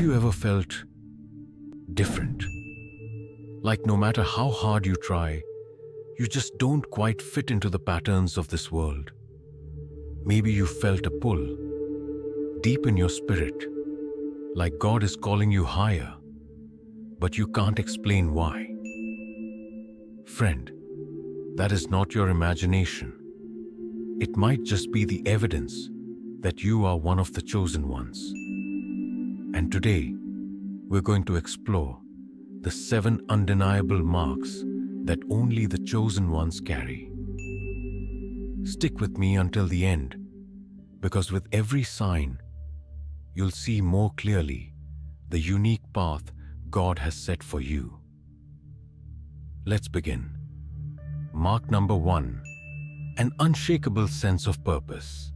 you ever felt different? Like no matter how hard you try, you just don't quite fit into the patterns of this world. Maybe you felt a pull deep in your spirit, like God is calling you higher, but you can't explain why. Friend, that is not your imagination. It might just be the evidence that you are one of the chosen ones. And today, we're going to explore the 7 undeniable marks that only the chosen ones carry. Stick with me until the end, because with every sign, you'll see more clearly the unique path God has set for you. Let's begin. Mark number 1, an unshakable sense of purpose.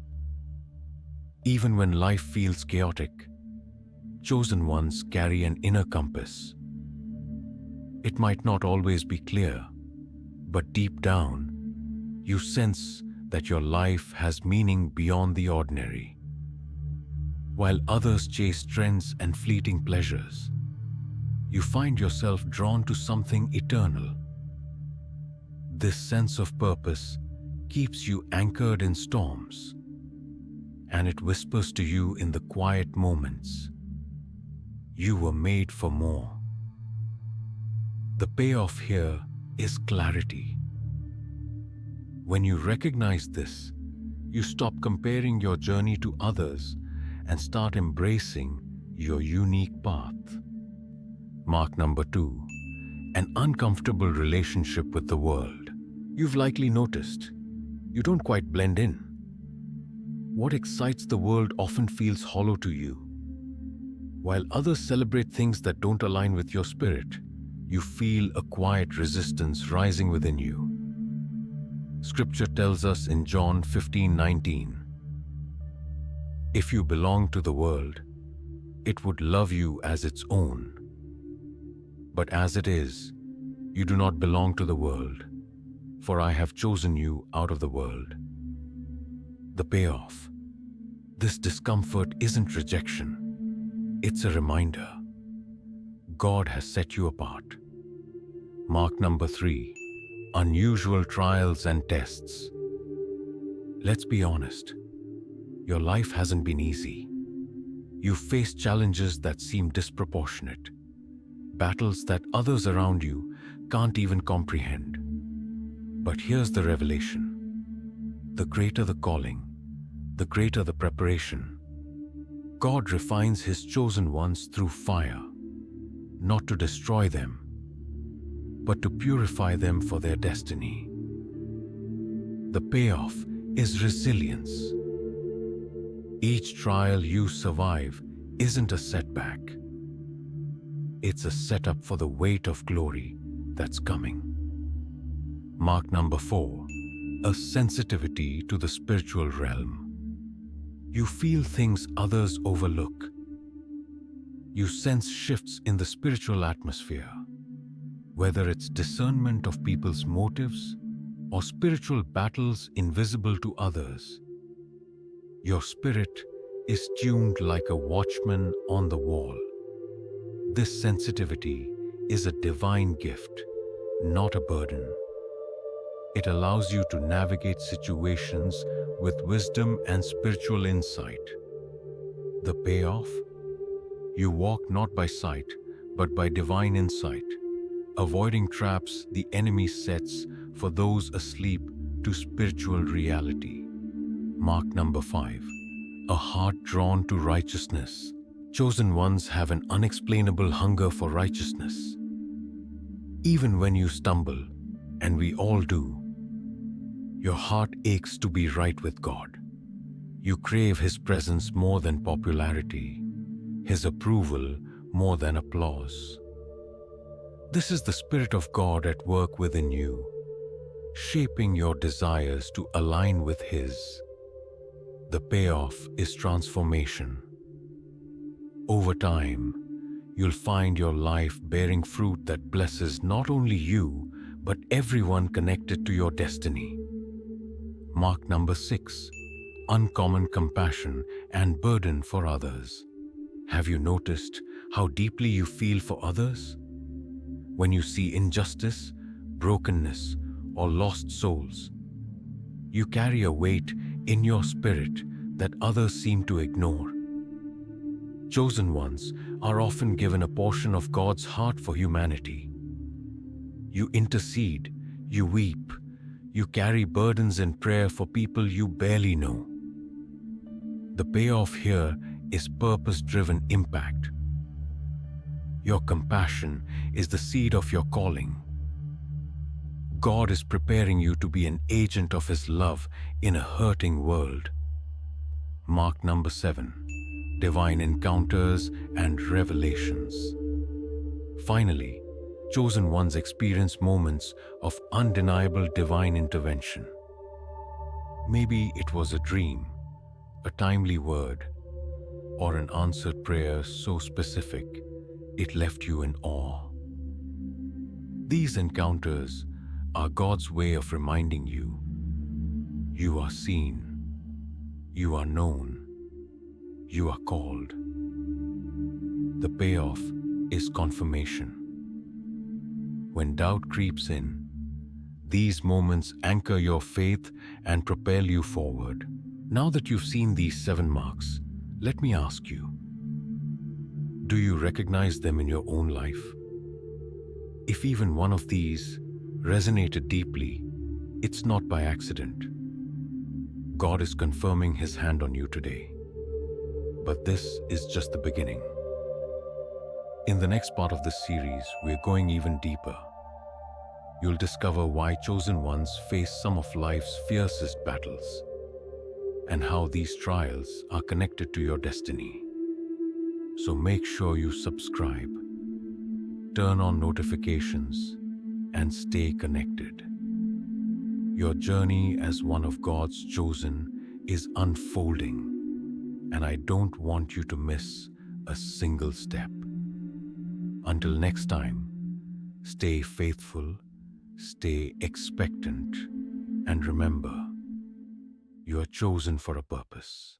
Even when life feels chaotic, chosen ones carry an inner compass. It might not always be clear, but deep down, you sense that your life has meaning beyond the ordinary. While others chase trends and fleeting pleasures, you find yourself drawn to something eternal. This sense of purpose keeps you anchored in storms, and it whispers to you in the quiet moments, you were made for more. The payoff here is clarity. When you recognize this, you stop comparing your journey to others and start embracing your unique path. Mark number 2, an uncomfortable relationship with the world. You've likely noticed, you don't quite blend in. What excites the world often feels hollow to you. While others celebrate things that don't align with your spirit, you feel a quiet resistance rising within you. Scripture tells us in John 15:19, if you belong to the world, it would love you as its own. But as it is, you do not belong to the world, for I have chosen you out of the world. The payoff. This discomfort isn't rejection, it's a reminder. God has set you apart. Mark number 3, unusual trials and tests. Let's be honest, your life hasn't been easy. You've faced challenges that seem disproportionate, battles that others around you can't even comprehend. But here's the revelation. The greater the calling, the greater the preparation. God refines His chosen ones through fire, not to destroy them, but to purify them for their destiny. The payoff is resilience. Each trial you survive isn't a setback. It's a setup for the weight of glory that's coming. Mark number 4, a sensitivity to the spiritual realm. You feel things others overlook. You sense shifts in the spiritual atmosphere, whether it's discernment of people's motives or spiritual battles invisible to others. Your spirit is tuned like a watchman on the wall. This sensitivity is a divine gift, not a burden. It allows you to navigate situations with wisdom and spiritual insight. The payoff? You walk not by sight, but by divine insight, avoiding traps the enemy sets for those asleep to spiritual reality. Mark number 5, a heart drawn to righteousness. Chosen ones have an unexplainable hunger for righteousness. Even when you stumble, and we all do, your heart aches to be right with God. You crave His presence more than popularity, His approval more than applause. This is the Spirit of God at work within you, shaping your desires to align with His. The payoff is transformation. Over time, you'll find your life bearing fruit that blesses not only you, but everyone connected to your destiny. Mark number 6, uncommon compassion and burden for others. Have you noticed how deeply you feel for others? When you see injustice, brokenness, or lost souls, you carry a weight in your spirit that others seem to ignore. Chosen ones are often given a portion of God's heart for humanity. You intercede, you weep, you carry burdens in prayer for people you barely know. The payoff here is purpose-driven impact. Your compassion is the seed of your calling. God is preparing you to be an agent of His love in a hurting world. Mark number 7. Divine encounters and revelations. Finally, chosen ones experience moments of undeniable divine intervention. Maybe it was a dream, a timely word, or an answered prayer so specific it left you in awe. These encounters are God's way of reminding you, you are seen, you are known, you are called. The payoff is confirmation. When doubt creeps in, these moments anchor your faith and propel you forward. Now that you've seen these 7 marks, let me ask you, do you recognize them in your own life? If even one of these resonated deeply, it's not by accident. God is confirming His hand on you today. But this is just the beginning. In the next part of this series, we're going even deeper. You'll discover why chosen ones face some of life's fiercest battles, and how these trials are connected to your destiny. So make sure you subscribe, turn on notifications, and stay connected. Your journey as one of God's chosen is unfolding, and I don't want you to miss a single step. Until next time, stay faithful, stay expectant, and remember, you are chosen for a purpose.